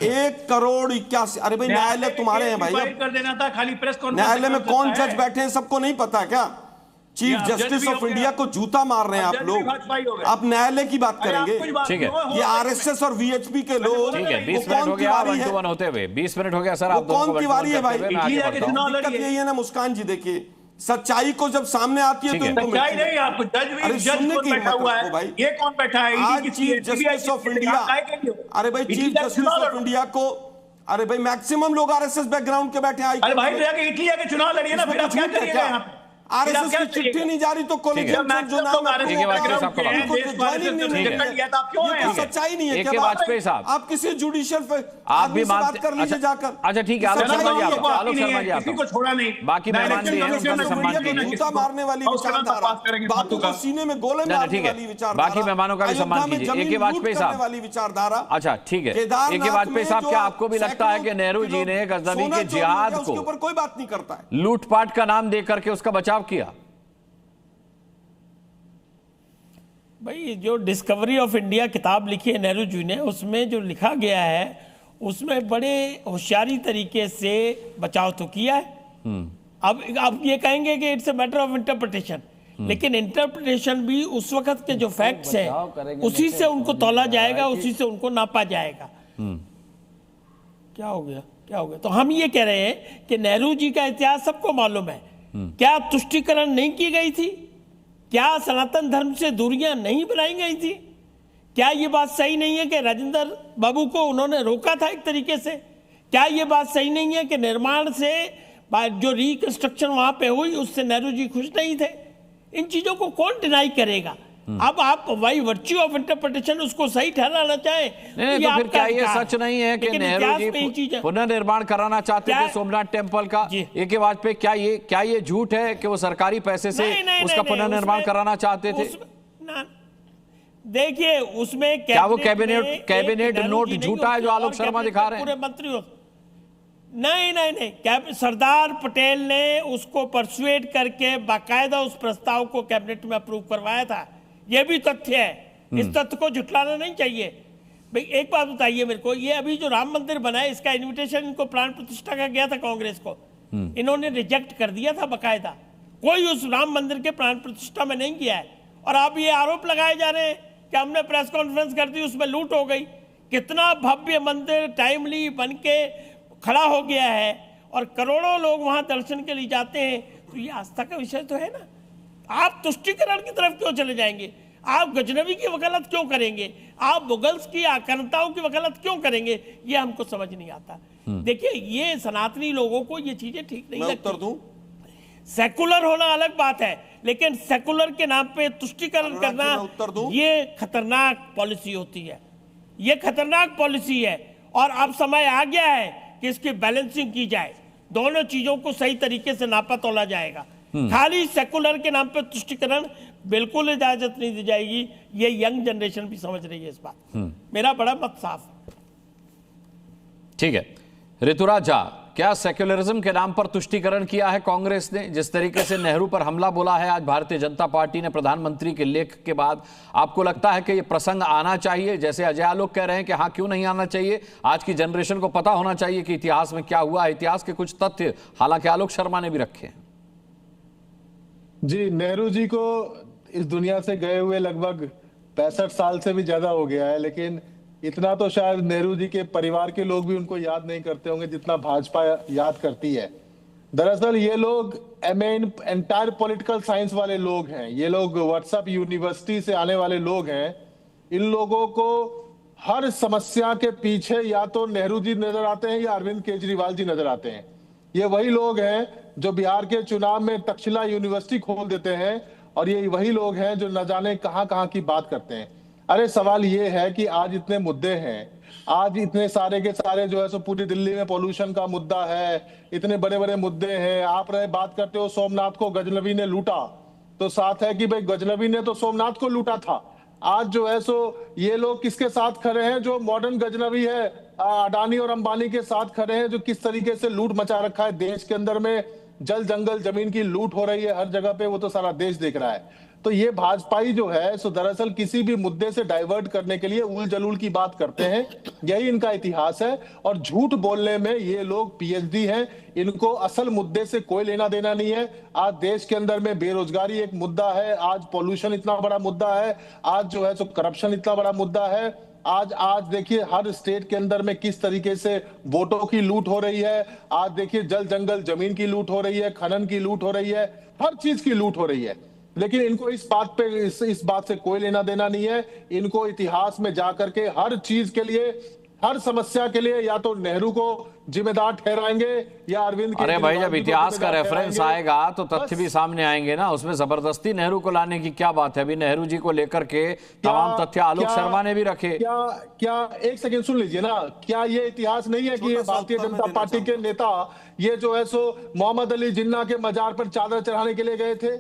1,81,00,000। अरे भाई न्यायालय तुम्हारे हैं भाई, कर देना था खाली प्रेस कॉन्फ्रेंस। न्यायालय में कौन जज बैठे हैं सबको नहीं पता क्या? चीफ जस्टिस ऑफ इंडिया को जूता मार रहे हैं आप लोग। आप न्यायालय की बात करेंगे? ठीक है, ये आरएसएस और वीएचपी के लोग। ठीक है, 20 मिनट हो गया 1-2-1 होते हुए, 20 मिनट हो गया सर। आप कौन तिवारी है भाई? दिक्कत यही है ना मुस्कान जी, देखिए सच्चाई को जब सामने आती है तो इनको सच्चाई नहीं, आपको जज भी, जज कौन बैठा हुआ है भाई? ये कौन बैठा है? आज चीफ जस्टिस ऑफ इंडिया, अरे भाई चीफ जस्टिस ऑफ इंडिया को, अरे भाई मैक्सिमम लोग आरएसएस बैकग्राउंड के बैठे हैं। अरे भाई जाके इटली जाके चुनाव लड़िए ना, फिर आप क्या करिएगा यहाँ पे? आरएसएस की चिट्ठी नहीं जारी तो कॉलेजियम जो नाम सच्चाई नहीं है क्या? वाजपेयी साहब, आप किसी जुडिशियल आप भी बात कर लीजिए जाकर। अच्छा ठीक है, आलोक शर्मा जी किसी को छोड़ा नहीं, बाकी मेहमान भी हैं, उनका सम्मान कीजिए। जूता मारने वाली विचारधारा, बातों को सीने में गोले मारने वाली विचारधारा, बाकी मेहमानों का भी सम्मान कीजिए। ए के वाजपेयी साहब वाली विचारधारा। अच्छा ठीक है, ए के वाजपेयी साहब, क्या आपको भी लगता है कि नेहरू जी ने गजनवी के जिहाद को, उसके ऊपर कोई बात नहीं करता है, लूटपाट का नाम देकर के उसका बचाव किया? भाई जो डिस्कवरी ऑफ इंडिया किताब लिखी है नेहरू जी ने, उसमें जो लिखा गया है उसमें बड़े होशियारी तरीके से बचाव तो किया है। अब आप ये कहेंगे कि it's a matter of interpretation, लेकिन इंटरप्रिटेशन भी उस वक्त के जो फैक्ट्स हैं उसी से उनको तोला जाएगा, उसी से उनको नापा जाएगा। क्या हो गया, क्या हो गया? तो हम ये कह रहे हैं कि नेहरू जी का इतिहास सबको मालूम है। क्या तुष्टीकरण नहीं की गई थी? क्या सनातन धर्म से दूरियां नहीं बनाई गई थी? क्या ये बात सही नहीं है कि राजेंद्र बाबू को उन्होंने रोका था एक तरीके से? क्या ये बात सही नहीं है कि निर्माण से जो रिकंस्ट्रक्शन वहां पे हुई उससे नेहरू जी खुश नहीं थे? इन चीजों को कौन डिनाई करेगा? अब आप वाई वर्च्यू ऑफ इंटरप्रिटेशन उसको सही ठहराना चाहे तो फिर क्या ये सच नहीं है कि नेहरू जी पुनर्निर्माण कराना चाहते थे सोमनाथ टेम्पल का? ए के वाजपेयी, क्या ये झूठ है कि वो सरकारी पैसे से उसका पुनर्निर्माण कराना चाहते थे? देखिए उसमें क्या वो कैबिनेट नोट झूठा है जो आलोक शर्मा दिखा रहे हैं? पूरे मंत्री हो नहीं, सरदार पटेल ने उसको परसुएट करके बाकायदा उस प्रस्ताव को कैबिनेट में अप्रूव करवाया था। यह भी तथ्य है, इस तथ्य को झुटलाना नहीं चाहिए। भाई एक बात बताइए मेरे को, ये अभी जो राम मंदिर बना है इसका इनविटेशन इनको प्राण प्रतिष्ठा का गया था कांग्रेस को, इन्होंने रिजेक्ट कर दिया था बकायदा। कोई उस राम मंदिर के प्राण प्रतिष्ठा में नहीं किया है, और आप ये आरोप लगाए जा रहे हैं कि हमने प्रेस कॉन्फ्रेंस कर दी उसमें लूट हो गई। कितना भव्य मंदिर टाइमली बन के खड़ा हो गया है और करोड़ों लोग वहां दर्शन के लिए जाते हैं, तो ये आस्था का विषय तो है ना। आप तुष्टीकरण की तरफ क्यों चले जाएंगे? आप गजनवी की वकालत क्यों करेंगे? आप मुगल्स की आक्रांताओं की वकालत क्यों करेंगे? ये हमको समझ नहीं आता। देखिए ये सनातनी लोगों को ये चीजें ठीक नहीं लगती। उत्तर दूं? सेकुलर होना अलग बात है, लेकिन सेकुलर के नाम पे तुष्टीकरण करना ये खतरनाक पॉलिसी होती है, ये खतरनाक पॉलिसी है। और अब समय आ गया है कि इसकी बैलेंसिंग की जाए, दोनों चीजों को सही तरीके से नापा तोला जाएगा। खाली सेकुलर के नाम पे तुष्टीकरण बिल्कुल इजाजत नहीं दी जाएगी। ये यंग जनरेशन भी समझ रही है इस बात। मेरा बड़ा मत साफ है। ठीक है, ऋतुराज झा, क्या सेक्युलरिज्म के नाम पर तुष्टीकरण किया है कांग्रेस ने? जिस तरीके से नेहरू पर हमला बोला है आज भारतीय जनता पार्टी ने प्रधानमंत्री के लेख के बाद, आपको लगता है कि यह प्रसंग आना चाहिए? जैसे अजय आलोक कह रहे हैं कि हाँ, क्यों नहीं आना चाहिए? आज की जनरेशन को पता होना चाहिए कि इतिहास में क्या हुआ है। इतिहास के कुछ तथ्य हालांकि आलोक शर्मा ने भी रखे हैं। जी, नेहरू जी को इस दुनिया से गए हुए लगभग 65 साल से भी ज्यादा हो गया है, लेकिन इतना तो शायद नेहरू जी के परिवार के लोग भी उनको याद नहीं करते होंगे जितना भाजपा याद करती है। दरअसल ये लोग एंटायर पॉलिटिकल साइंस वाले लोग हैं, ये लोग व्हाट्सएप यूनिवर्सिटी से आने वाले लोग हैं। इन लोगों को हर समस्या के पीछे या तो नेहरू जी नजर आते हैं या अरविंद केजरीवाल जी नजर आते हैं। ये वही लोग हैं जो बिहार के चुनाव में तक्षशिला यूनिवर्सिटी खोल देते हैं, और ये वही लोग हैं जो न जाने कहां की बात करते हैं। अरे सवाल ये है कि आज इतने मुद्दे हैं, आज इतने सारे के सारे जो है सो पूरी दिल्ली में पोल्यूशन का मुद्दा है, इतने बड़े बड़े मुद्दे हैं। आप बात करते हो सोमनाथ को गजनवी ने लूटा, तो साथ है कि भाई गजनवी ने तो सोमनाथ को लूटा था। आज जो है सो ये लोग किसके साथ खड़े हैं? जो मॉडर्न गजनवी है अडानी और अंबानी के साथ खड़े हैं, जो किस तरीके से लूट मचा रखा है देश के अंदर में, जल जंगल जमीन की लूट हो रही है हर जगह पे, वो तो सारा देश देख रहा है। तो ये भाजपाई जो है सो दरअसल किसी भी मुद्दे से डाइवर्ट करने के लिए उल जलूल की बात करते हैं, यही इनका इतिहास है। और झूठ बोलने में ये लोग पीएचडी हैं, इनको असल मुद्दे से कोई लेना देना नहीं है। आज देश के अंदर में बेरोजगारी एक मुद्दा है, आज पॉल्यूशन इतना बड़ा मुद्दा है, आज जो है सो करप्शन इतना बड़ा मुद्दा है, आज देखिए हर स्टेट के अंदर में किस तरीके से वोटों की लूट हो रही है, आज देखिए जल जंगल जमीन की लूट हो रही है, खनन की लूट हो रही है, हर चीज की लूट हो रही है। लेकिन इनको इस बात पे इस बात से कोई लेना देना नहीं है। इनको इतिहास में जाकर के हर चीज के लिए, हर समस्या के लिए या तो नेहरू को जिम्मेदार ठहराएंगे या अरविंद अरे भाई, जब इतिहास का रेफरेंस आएगा तो तथ्य भी सामने आएंगे ना। उसमें जबरदस्ती नेहरू को लाने की क्या बात है? अभी नेहरू जी को लेकर के तमाम तथ्य आलोक शर्मा ने भी रखे। क्या एक सेकंड सुन लीजिए ना, क्या ये इतिहास नहीं है कि ये भारतीय जनता पार्टी के नेता ये जो है सो मोहम्मद अली जिन्ना के मजार पर चादर चढ़ाने के लिए गए थे?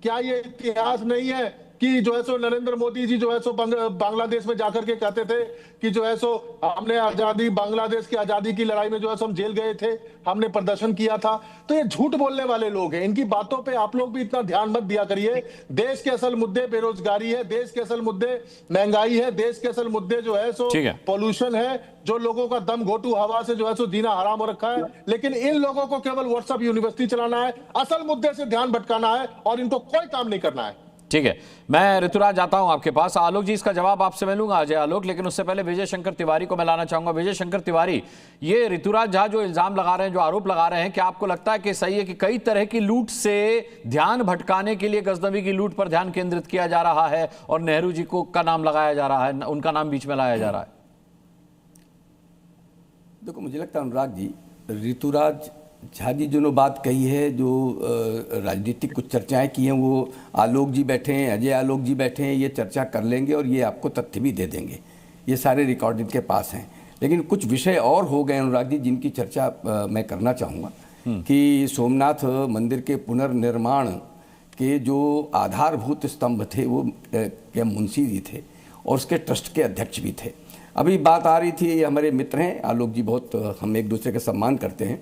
क्या ये इतिहास नहीं है कि जो है सो नरेंद्र मोदी जी जो है सो बांग्लादेश में जाकर के कहते थे कि जो है सो हमने आजादी, बांग्लादेश की आजादी की लड़ाई में जो है सो हम जेल गए थे, हमने प्रदर्शन किया था। तो ये झूठ बोलने वाले लोग हैं, इनकी बातों पे आप लोग भी इतना ध्यान मत दिया करिए। देश के असल मुद्दे बेरोजगारी है, देश के असल मुद्दे महंगाई है, देश के असल मुद्दे जो है सो पॉल्यूशन है, जो लोगों का दम घोटू हवा से जो है सो जीना हराम हो रखा है। लेकिन इन लोगों को केवल व्हाट्सएप यूनिवर्सिटी चलाना है, असल मुद्दे से ध्यान भटकाना है और इनको कोई काम नहीं करना है। ठीक है, मैं ऋतुराज आता हूं आपके पास। आलोक जी, इसका जवाब आपसे मैं लूंगा, अजय आलोक, लेकिन उससे पहले विजय शंकर तिवारी को मैं लाना चाहूंगा। विजय शंकर तिवारी, ये ऋतुराज झा जो इल्जाम लगा रहे हैं, जो आरोप लगा रहे हैं, क्या आपको लगता है कि सही है कि कई तरह की लूट से ध्यान भटकाने के लिए गजनवी की लूट पर ध्यान केंद्रित किया जा रहा है और नेहरू जी को का नाम लगाया जा रहा है, उनका नाम बीच में लाया जा रहा है? देखो, मुझे लगता है अनुराग जी, ऋतुराज झा जी जो बात कही है, जो राजनीतिक कुछ चर्चाएं की हैं, वो आलोक जी बैठे हैं, अजय आलोक जी बैठे हैं, ये चर्चा कर लेंगे और ये आपको तथ्य भी दे देंगे, ये सारे रिकॉर्ड इनके पास हैं। लेकिन कुछ विषय और हो गए अनुराग जी जिनकी चर्चा मैं करना चाहूँगा कि सोमनाथ मंदिर के पुनर्निर्माण के जो आधारभूत स्तंभ थे वो के मुंशी जी थे और उसके ट्रस्ट के अध्यक्ष भी थे। अभी बात आ रही थी, हमारे मित्र हैं आलोक जी, बहुत हम एक दूसरे का सम्मान करते हैं,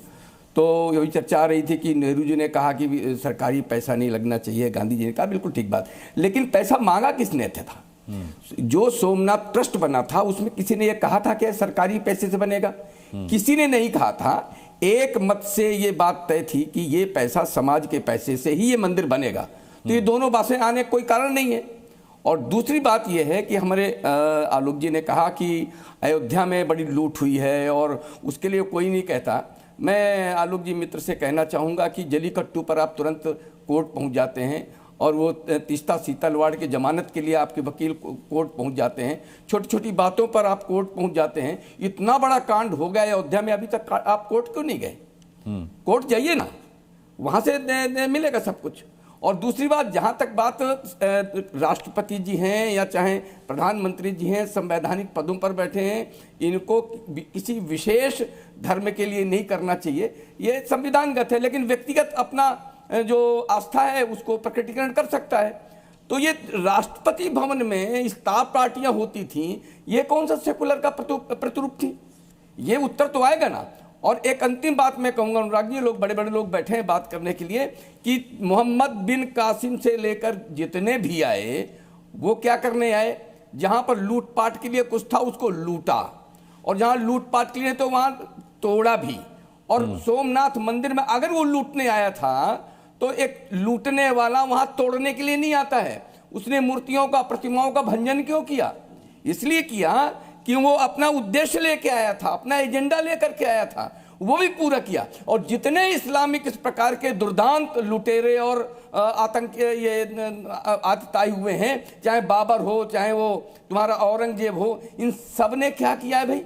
तो यही चर्चा आ रही थी कि नेहरू जी ने कहा कि सरकारी पैसा नहीं लगना चाहिए, गांधी जी ने कहा बिल्कुल ठीक बात, लेकिन पैसा मांगा किसने था? जो सोमनाथ ट्रस्ट बना था उसमें किसी ने यह कहा था कि सरकारी पैसे से बनेगा? किसी ने नहीं कहा था। एक मत से ये बात तय थी कि ये पैसा समाज के पैसे से ही ये मंदिर बनेगा। तो ये दोनों बातें आने कोई कारण नहीं है। और दूसरी बात यह है कि हमारे आलोक जी ने कहा कि अयोध्या में बड़ी लूट हुई है और उसके लिए कोई नहीं कहता। मैं आलोक जी मित्र से कहना चाहूँगा कि जलीकट्टू पर आप तुरंत कोर्ट पहुँच जाते हैं और वो तीस्ता सीतलवाड़ की जमानत के लिए आपके वकील कोर्ट पहुँच जाते हैं, छोटी छोटी बातों पर आप कोर्ट पहुँच जाते हैं। इतना बड़ा कांड हो गया अयोध्या में, अभी तक आप कोर्ट क्यों नहीं गए? कोर्ट जाइए ना, वहाँ से मिलेगा सब कुछ। और दूसरी बात, जहाँ तक बात राष्ट्रपति जी हैं या चाहे प्रधानमंत्री जी हैं, संवैधानिक पदों पर बैठे हैं, इनको किसी विशेष धर्म के लिए नहीं करना चाहिए, ये संविधानगत है, लेकिन व्यक्तिगत अपना जो आस्था है उसको प्रकटीकरण कर सकता है। तो ये राष्ट्रपति भवन में स्टार पार्टियां होती थीं, ये कौन सा सेकुलर का प्रतिरूप थी? ये उत्तर तो आएगा ना। और एक अंतिम बात मैं कहूँगा अनुराग जी, लोग बड़े बड़े लोग बैठे हैं बात करने के लिए, कि मोहम्मद बिन कासिम से लेकर जितने भी आए वो क्या करने आए? जहाँ पर लूटपाट के लिए कुछ था उसको लूटा, और जहाँ लूटपाट के लिए तो वहाँ तोड़ा भी। और सोमनाथ मंदिर में अगर वो लूटने आया था तो एक लूटने वाला वहाँ तोड़ने के लिए नहीं आता है। उसने मूर्तियों का, प्रतिमाओं का भंजन क्यों किया? इसलिए किया कि वो अपना उद्देश्य लेके आया था, अपना एजेंडा लेकर के आया था, वो भी पूरा किया। और जितने इस्लामिक इस प्रकार के दुर्दांत लुटेरे और आतंक ये आतताई हुए हैं, चाहे बाबर हो, चाहे वो तुम्हारा औरंगजेब हो, इन सब ने क्या किया है भाई?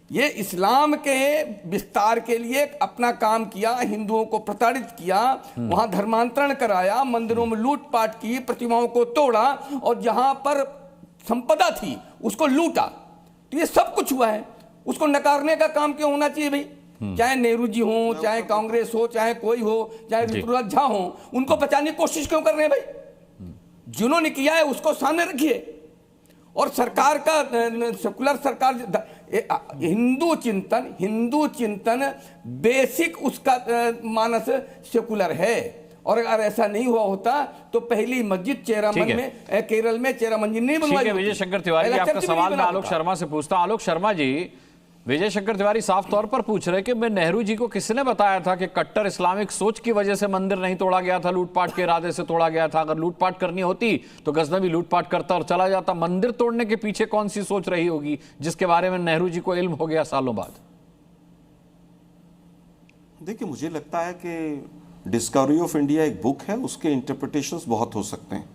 ये इस्लाम के विस्तार के लिए अपना काम किया, हिंदुओं को प्रताड़ित किया, वहां धर्मांतरण कराया, मंदिरों में लूटपाट की, प्रतिमाओं को तोड़ा, और जहां पर संपदा थी उसको लूटा। तो ये सब कुछ हुआ है, उसको नकारने का काम क्यों होना चाहिए भाई? चाहे नेहरू जी हो, चाहे कांग्रेस हो, चाहे कोई हो, चाहे ऋतुराज झा हो, उनको बचाने की कोशिश क्यों कर रहे हैं भाई? जिन्होंने किया है उसको सामने रखिए, और सरकार का सेकुलर सरकार हिंदू चिंतन बेसिक उसका मानस सेकुलर है। और अगर ऐसा नहीं हुआ होता तो पहली मस्जिद चेरामन में केरल में चेरामन जी नहीं बनवाई। विजय शंकर तिवारी, आपका सवाल मैं आलोक शर्मा से पूछता हूं। आलोक शर्मा जी, विजय शंकर तिवारी साफ तौर पर पूछ रहे कि मैं नेहरू जी को किसने बताया था कि कट्टर इस्लामिक सोच की वजह से मंदिर नहीं तोड़ा गया था, लूटपाट के इरादे से तोड़ा गया था। अगर लूटपाट करनी होती तो गजनवी लूटपाट करता और चला जाता। मंदिर तोड़ने के पीछे कौन सी सोच रही होगी जिसके बारे में नेहरू जी को इल्म हो गया सालों बाद? देखिए, मुझे लगता है कि डिस्कवरी ऑफ इंडिया एक बुक है, उसके इंटरप्रिटेशंस बहुत हो सकते हैं,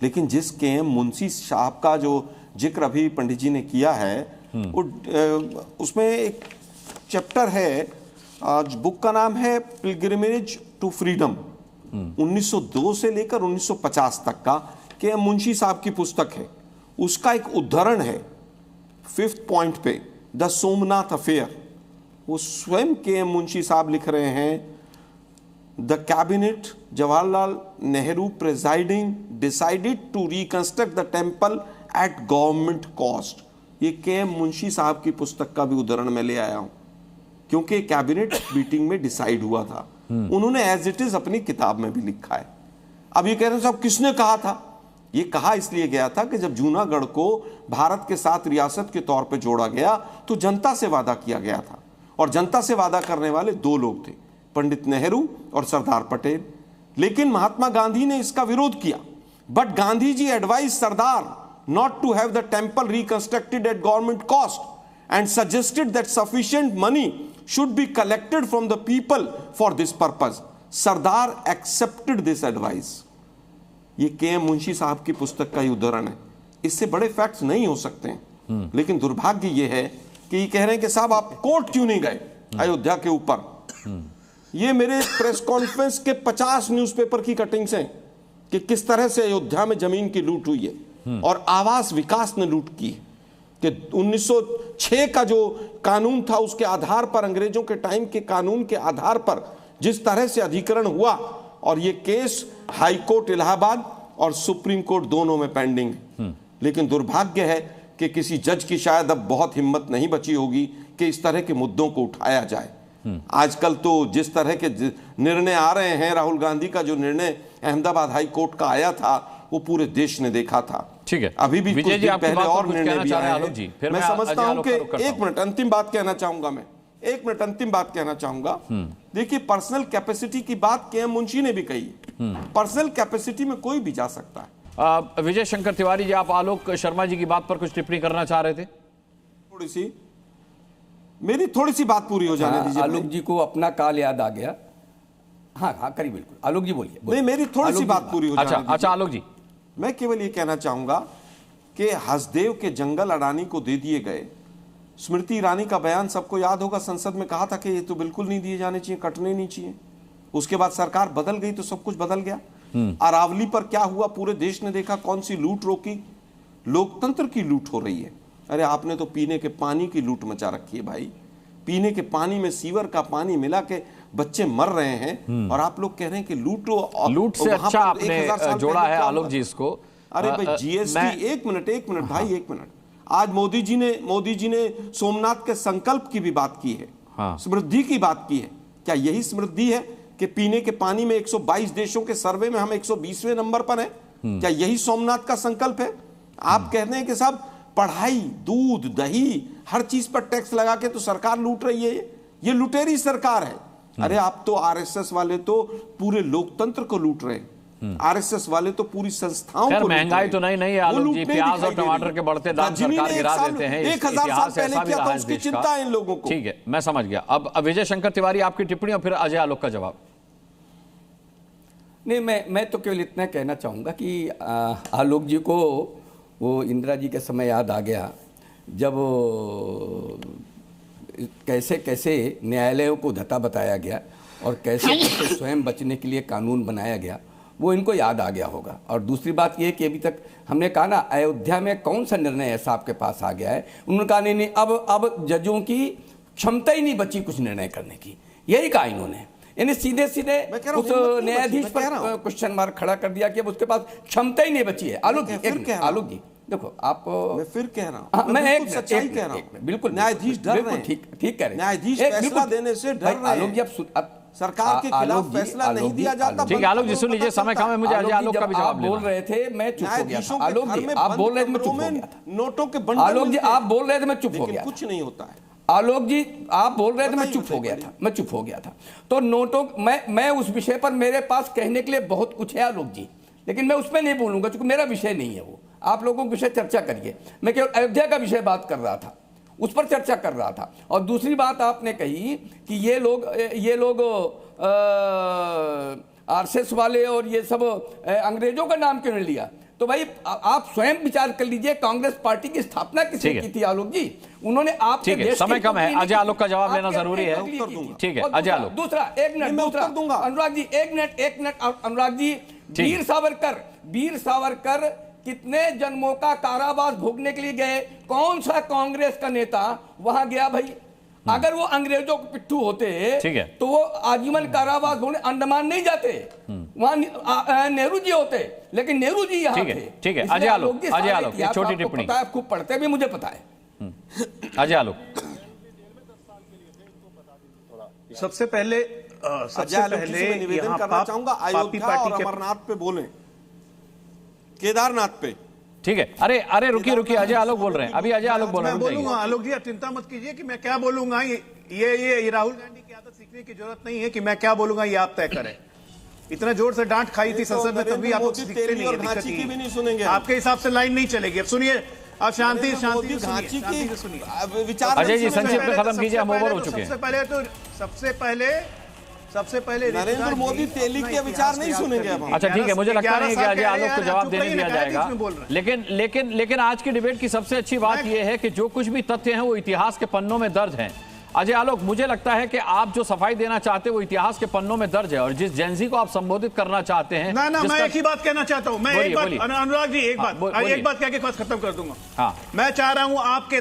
लेकिन जिस KM मुंशी साहब का जो जिक्र अभी पंडित जी ने किया है, वो उसमें एक चैप्टर है, बुक का नाम है पिलग्रिमेज टू फ्रीडम, 1902 से लेकर 1950 तक का KM मुंशी साहब की पुस्तक है। उसका एक उद्धरण है 5th पॉइंट पे, द सोमनाथ अफेयर। वो स्वयं KM मुंशी साहब लिख रहे हैं, the cabinet Jawaharlal Nehru presiding decided to reconstruct the temple at government cost. ये KM मुंशी साहब की पुस्तक का भी उदाहरण मैं ले आया हूं, क्योंकि कैबिनेट मीटिंग में डिसाइड हुआ था। उन्होंने एज इट इज अपनी किताब में भी लिखा है। अब ये कह रहे हैं साहब किसने कहा था? ये कहा इसलिए गया था कि जब जूनागढ़ को भारत के साथ रियासत के तौर पे जोड़ा गया तो जनता से वादा किया गया था, और जनता से वादा करने वाले दो लोग थे, पंडित नेहरू और सरदार पटेल। लेकिन महात्मा गांधी ने इसका विरोध किया, but Gandhi ji advise Sardar not to have the temple reconstructed at government cost and suggested that sufficient money should be collected from the people for this purpose. Sardar accepted this advice. ये KM मुंशी साहब की पुस्तक का ही उदाहरण है। इससे बड़े फैक्ट्स नहीं हो सकते हैं, लेकिन दुर्भाग्य ये है कि ये कह रहे हैं कि साहब आप कोर्ट क्यों नहीं गए अयोध्या के ऊपर। ये मेरे प्रेस कॉन्फ्रेंस के 50 न्यूज़पेपर की कटिंग्स हैं कि किस तरह से अयोध्या में जमीन की लूट हुई है और आवास विकास ने लूट की कि 1906 का जो कानून था उसके आधार पर, अंग्रेजों के टाइम के कानून के आधार पर जिस तरह से अधिकरण हुआ, और ये केस हाई कोर्ट इलाहाबाद और सुप्रीम कोर्ट दोनों में पेंडिंग है। लेकिन दुर्भाग्य है कि किसी जज की शायद अब बहुत हिम्मत नहीं बची होगी कि इस तरह के मुद्दों को उठाया जाए। आजकल तो जिस तरह के निर्णय आ रहे हैं, राहुल गांधी का जो निर्णय अहमदाबाद हाई कोर्ट का आया था वो पूरे देश ने देखा था। ठीक है, अभी भी कुछ दिन पहले और निर्णय भी आए हैं। फिर मैं समझता हूं कि एक मिनट अंतिम बात कहना चाहूंगा, मैं एक मिनट अंतिम बात कहना चाहूंगा। देखिए, पर्सनल कैपेसिटी की बात KM मुंशी ने भी कही। पर्सनल कैपेसिटी में कोई भी जा सकता है। विजय शंकर तिवारी जी, आप आलोक शर्मा जी की बात पर कुछ टिप्पणी करना चाह रहे थे? मेरी थोड़ी सी बात पूरी हो जाने दीजिए। आलोक जी को अपना काल याद आ गया। हाँ करिए, बिल्कुल आलोक जी बोलिए। नहीं, मेरी थोड़ी सी बात पूरी हो जाने। अच्छा आलोक जी, मैं केवल ये कहना चाहूंगा कि हसदेव के जंगल अडानी को दे दिए गए। स्मृति ईरानी का बयान सबको याद होगा, संसद में कहा था कि ये तो बिल्कुल नहीं दिए जाने चाहिए, कटने नहीं चाहिए। उसके बाद सरकार बदल गई तो सब कुछ बदल गया। अरावली पर क्या हुआ, पूरे देश ने देखा। कौन सी लूट रोकी? लोकतंत्र की लूट हो रही है। अरे आपने तो पीने के पानी की लूट मचा रखी है भाई। पीने के पानी में सीवर का पानी मिला के बच्चे मर रहे हैं, और आप लोग कह रहे हैं कि लूट से अच्छा आपने जोड़ा है आलोक जी इसको। अरे भाई GST, एक मिनट भाई, एक मिनट। आज मोदी जी ने सोमनाथ के संकल्प की भी बात की है, समृद्धि की बात की है। क्या यही समृद्धि है कि पीने के पानी में 122 देशों के सर्वे में हम 120वें नंबर पर हैं? क्या यही सोमनाथ का संकल्प है? आप कहते हैं कि साहब पढ़ाई, दूध, दही, हर चीज पर टैक्स लगा के तो सरकार लूट रही है। ये लुटेरी सरकार है। अरे आप तो RSS वाले तो पूरे लोकतंत्र को लूट रहे हैं। RSS वाले तो पूरी संस्थाओं को। महंगाई तो नहीं है आलोक जी, प्याज और टमाटर के बढ़ते दाम सरकार गिरा देते हैं। 1000 साल पहले किया था, उसकी चिंता है इन लोगों को। ठीक है, मैं समझ गया। अब विजय शंकर तिवारी आपकी टिप्पणी और फिर अजय आलोक का जवाब। नहीं, मैं तो केवल इतना कहना चाहूँगा कि आलोक जी को वो इंदिरा जी के समय याद आ गया, जब कैसे कैसे न्यायालयों को धता बताया गया और कैसे कैसे स्वयं बचने के लिए कानून बनाया गया, वो इनको याद आ गया होगा। और दूसरी बात ये कि अभी तक हमने कहा ना, अयोध्या में कौन सा निर्णय ऐसा आपके पास आ गया है? उन्होंने कहा नहीं, अब जजों की क्षमता ही नहीं बची कुछ निर्णय करने की। यही कहा इन्होंने, यानी सीधे उस न्यायाधीश पर क्वेश्चन मार्क खड़ा कर दिया कि अब उसके पास क्षमता ही नहीं बची है। आलोक जी देखो आप, मैं फिर कह रहा हूँ, हाँ, मैं एक सच्चाई कह रहा हूँ, बिल्कुल न्यायाधीश डर रहे हैं, ठीक कह रहे हैं, न्यायाधीश फैसला देने से डर रहे हैं। आलोक जी अब सरकार के खिलाफ फैसला नहीं दिया जाता। ठीक है आलोक जी, सुन लीजिए, समय कम है, मुझे आलोक का भी जवाब बोल रहे थे मैं चुप हो गया था। आलोक जी आप बोल रहे थे मैं चुप हो गया था। नोटों के बंडल, आलोक जी आप बोल रहे थे मैं चुप हो गया, कुछ नहीं होता है। आलोक जी आप बोल रहे थे मैं चुप हो गया था, तो नोटों मैं उस विषय पर मेरे पास कहने के लिए बहुत कुछ है आलोक जी, लेकिन मैं उसमें नहीं बोलूंगा क्योंकि मेरा विषय नहीं है वो। आप लोगों के विषय चर्चा करिए, मैं केवल अयोध्या का विषय बात कर रहा था, उस पर चर्चा कर रहा था। और दूसरी बात आपने कही कि ये लोग आरएसएस वाले और ये सब अंग्रेजों का नाम क्यों नहीं लिया, तो भाई आप स्वयं विचार कर लीजिए, कांग्रेस पार्टी की स्थापना किसने की थी आलोक जी? उन्होंने आपके देश, समय कम है, अजय आलोक का जवाब लेना जरूरी है। ठीक है अजय आलोक। दूसरा एक मिनट अनुराग जी, एक मिनट अनुराग जी, वीर सावरकर कितने जन्मों का कारावास भोगने के लिए गए? कौन सा कांग्रेस का नेता वहां गया भाई? अगर वो अंग्रेजों के पिट्ठू होते तो वो आजीवन कारावास भोगने अंडमान नहीं जाते, वहां नेहरू जी होते, लेकिन नेहरू जी यहाँ थे। ठीक है अजय आलोक, एक छोटी टिप्पणी। आप खूब पढ़ते भी, मुझे पता है। अजय आलोक, सबसे पहले निवेदन करना चाहूंगा, अयोध्या और अमरनाथ पे बोले, केदारनाथ पे। ठीक है, अरे रुकिए अजय आलोक बोल रहे हैं, अभी अजय आलोक बोल रहे हैं। मैं बोलूंगा आलोक जी, आप चिंता मत कीजिए कि मैं क्या बोलूंगा। ये राहुल गांधी की आदत सीखने की जरूरत नहीं है कि मैं क्या बोलूंगा ये आप तय करें। इतना जोर से डांट खाई थी संसद में, तभी आप दिखते नहीं है, दिक्कत ही नहीं सुनेंगे। आपके हिसाब से लाइन नहीं चलेगी। अब सुनिए, आप शांति से सुनिए विचार। अजय जी संक्षिप्त में खत्म कीजिए, हम ओवर हो चुके हैं। सबसे पहले नरेंद्र मोदी तेली के विचार नहीं सुनेंगे अब। अच्छा ठीक है, मुझे लगता नहीं है कि अजय आलोक को जवाब देने दिया जाएगा, लेकिन आज की डिबेट की सबसे अच्छी बात यह है कि जो कुछ भी तथ्य हैं वो इतिहास के पन्नों में दर्ज हैं। अजय आलोक, मुझे लगता है कि आप जो सफाई देना चाहते हैं वो इतिहास के पन्नों में दर्ज है, और जिस जेनजी को आप संबोधित करना चाहते हैं ना, मैं एक ही बात कहना चाहता हूं। मैं एक बात, अनुराग जी एक बात कह के बात खत्म कर दूंगा। हाँ, मैं चाह रहा हूं आपके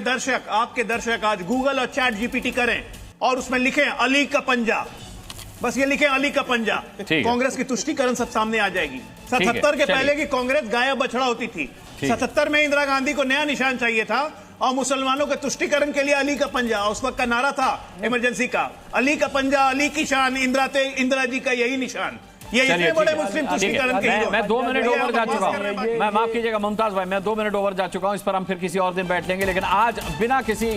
दर्शक आज गूगल और चैट जीपीटी करें और उसमें लिखें अली का पंजा, बस ये लिखें अली का पंजा, कांग्रेस की तुष्टीकरण सब सामने आ जाएगी। 77 के पहले की कांग्रेस गायब बछड़ा होती थी। 77 में इंदिरा गांधी को नया निशान चाहिए था और मुसलमानों के तुष्टीकरण के लिए अली का पंजा, उस वक्त का नारा था इमरजेंसी का, अली का पंजा, अली की शान, इंदिरा जी का यही निशान। ये इतने बड़े मुस्लिम तुष्टीकरण के हीरो। मैं 2 मिनट ओवर जा चुका हूं, मैं माफ कीजिएगा मुमताज भाई, मैं 2 मिनट ओवर जा चुका हूं, इस पर हम फिर किसी और दिन बैठ लेंगे। लेकिन आज बिना किसी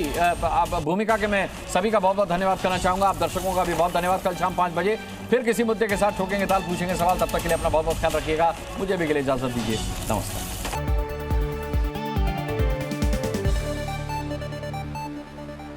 भूमिका के मैं सभी का बहुत बहुत धन्यवाद करना चाहूंगा। आप दर्शकों का भी बहुत धन्यवाद। कल शाम 5 बजे फिर किसी मुद्दे के साथ ठोकेंगे ताल, पूछेंगे सवाल। तब तक के लिए अपना बहुत बहुत ख्याल रखिएगा। मुझे भी के लिए इजाजत दीजिए, नमस्कार।